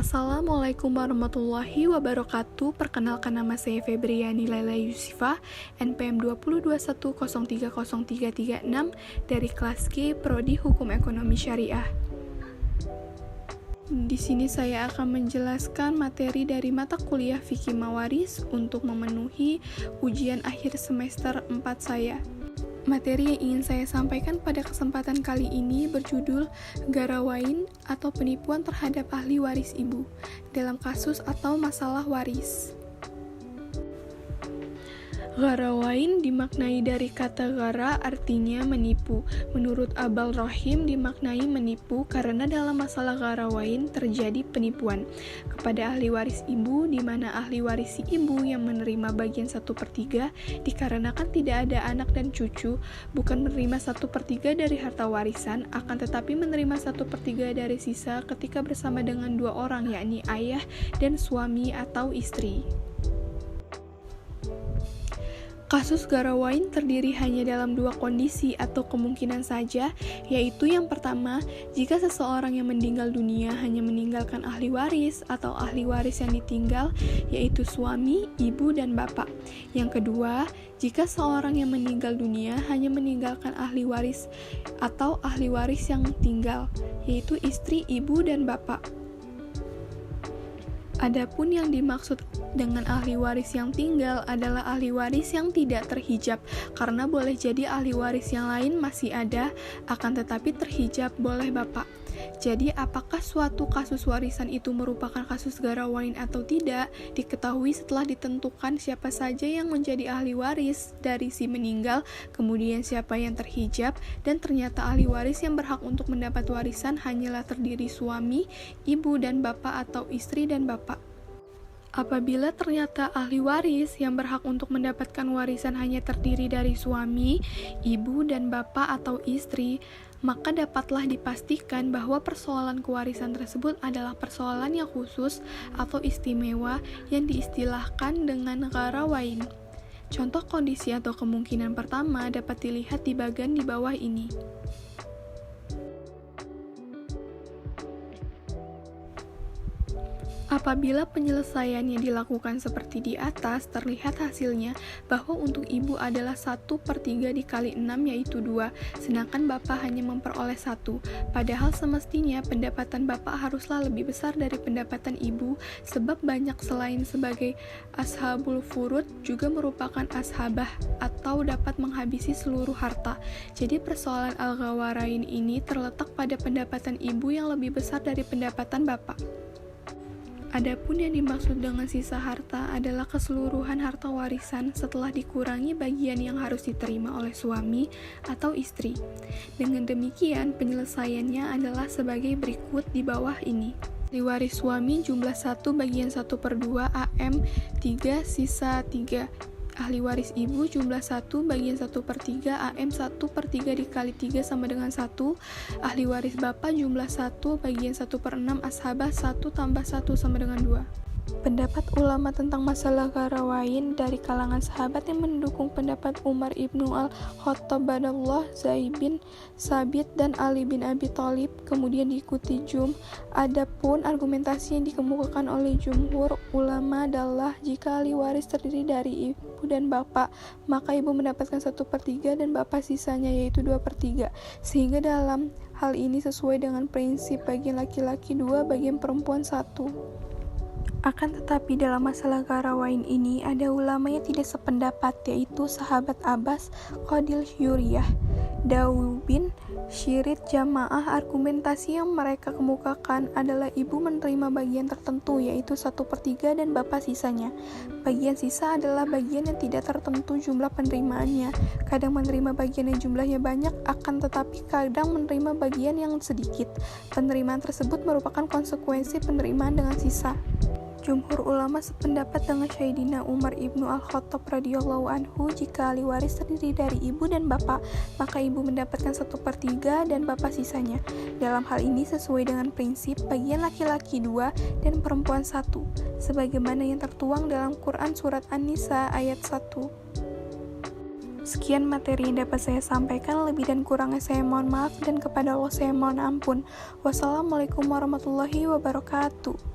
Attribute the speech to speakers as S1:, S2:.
S1: Assalamualaikum warahmatullahi wabarakatuh. Perkenalkan, nama saya Febriani Laila Yusifah, NPM 2021030336 dari kelas G Prodi Hukum Ekonomi Syariah. Di sini saya akan menjelaskan materi dari mata kuliah Fikih Mawaris untuk memenuhi ujian akhir semester 4 saya. Materi yang ingin saya sampaikan pada kesempatan kali ini berjudul Garawain atau penipuan terhadap ahli waris ibu dalam kasus atau masalah waris. Garawain dimaknai dari kata gara, artinya menipu. Menurut Abal Rahim, dimaknai menipu karena dalam masalah garawain terjadi penipuan kepada ahli waris ibu, di mana ahli waris si ibu yang menerima bagian 1/3 dikarenakan tidak ada anak dan cucu, bukan menerima 1/3 dari harta warisan, akan tetapi menerima 1/3 dari sisa ketika bersama dengan dua orang, yakni ayah dan suami atau istri. Kasus garawain terdiri hanya dalam dua kondisi atau kemungkinan saja, yaitu yang pertama, jika seseorang yang meninggal dunia hanya meninggalkan ahli waris atau ahli waris yang ditinggal, yaitu suami, ibu, dan bapak. Yang kedua, jika seorang yang meninggal dunia hanya meninggalkan ahli waris atau ahli waris yang tinggal, yaitu istri, ibu, dan bapak. Adapun yang dimaksud dengan ahli waris yang tinggal adalah ahli waris yang tidak terhijab, karena boleh jadi ahli waris yang lain masih ada, akan tetapi terhijab boleh bapak. Jadi apakah suatu kasus warisan itu merupakan kasus garawain atau tidak, diketahui setelah ditentukan siapa saja yang menjadi ahli waris dari si meninggal, kemudian siapa yang terhijab, dan ternyata ahli waris yang berhak untuk mendapat warisan hanyalah terdiri suami, ibu, dan bapak atau istri dan bapak. Apabila ternyata ahli waris yang berhak untuk mendapatkan warisan hanya terdiri dari suami, ibu, dan bapak atau istri, maka dapatlah dipastikan bahwa persoalan kewarisan tersebut adalah persoalan yang khusus atau istimewa yang diistilahkan dengan garawain. Contoh kondisi atau kemungkinan pertama dapat dilihat di bagian di bawah ini. Apabila penyelesaiannya dilakukan seperti di atas, terlihat hasilnya bahwa untuk ibu adalah 1/3 dikali 6 yaitu 2, sedangkan bapak hanya memperoleh 1. Padahal semestinya pendapatan bapak haruslah lebih besar dari pendapatan ibu, sebab banyak selain sebagai ashabul furud juga merupakan ashabah atau dapat menghabisi seluruh harta. Jadi persoalan al-ghawarain ini terletak pada pendapatan ibu yang lebih besar dari pendapatan bapak. Adapun yang dimaksud dengan sisa harta adalah keseluruhan harta warisan setelah dikurangi bagian yang harus diterima oleh suami atau istri. Dengan demikian, penyelesaiannya adalah sebagai berikut di bawah ini. Ahli waris suami jumlah 1 bagian 1/2 AM 3 sisa 3. Ahli waris ibu jumlah 1 bagian 1/3 AM 1/3 dikali 3 sama dengan 1. Ahli waris bapak jumlah 1 bagian 1/6 ashabah 1 tambah 1 sama dengan 2. Pendapat ulama tentang masalah garawain dari kalangan sahabat yang mendukung pendapat Umar ibnu al-Khattab Badallah, Zaid bin Sabit, dan Ali bin Abi Thalib, kemudian diikuti Adapun argumentasi yang dikemukakan oleh jumhur ulama adalah jika ahli waris terdiri dari ibu dan bapak, maka ibu mendapatkan 1/3 dan bapak sisanya yaitu 2/3, sehingga dalam hal ini sesuai dengan prinsip bagian laki-laki 2, bagian perempuan 1. Akan tetapi dalam masalah garawain ini ada ulama yang tidak sependapat, yaitu sahabat Abbas, Qadil Syuriyah, Dawu bin Syirid Jamaah. Argumentasi yang mereka kemukakan adalah ibu menerima bagian tertentu yaitu 1/3 dan bapak sisanya. Bagian sisa adalah bagian yang tidak tertentu jumlah penerimaannya. Kadang menerima bagian yang jumlahnya banyak, akan tetapi kadang menerima bagian yang sedikit. Penerimaan tersebut merupakan konsekuensi penerimaan dengan sisa. Jumhur ulama sependapat dengan Sayyidina Umar ibnu al-Khattab radhiyallahu anhu, jika ahli waris terdiri dari ibu dan bapak, maka ibu mendapatkan 1/3 dan bapak sisanya. Dalam hal ini sesuai dengan prinsip bagian laki-laki 2 dan perempuan 1, sebagaimana yang tertuang dalam Quran Surat An-Nisa ayat 1. Sekian materi yang dapat saya sampaikan, lebih dan kurangnya saya mohon maaf, dan kepada Allah saya mohon ampun. Wassalamualaikum warahmatullahi wabarakatuh.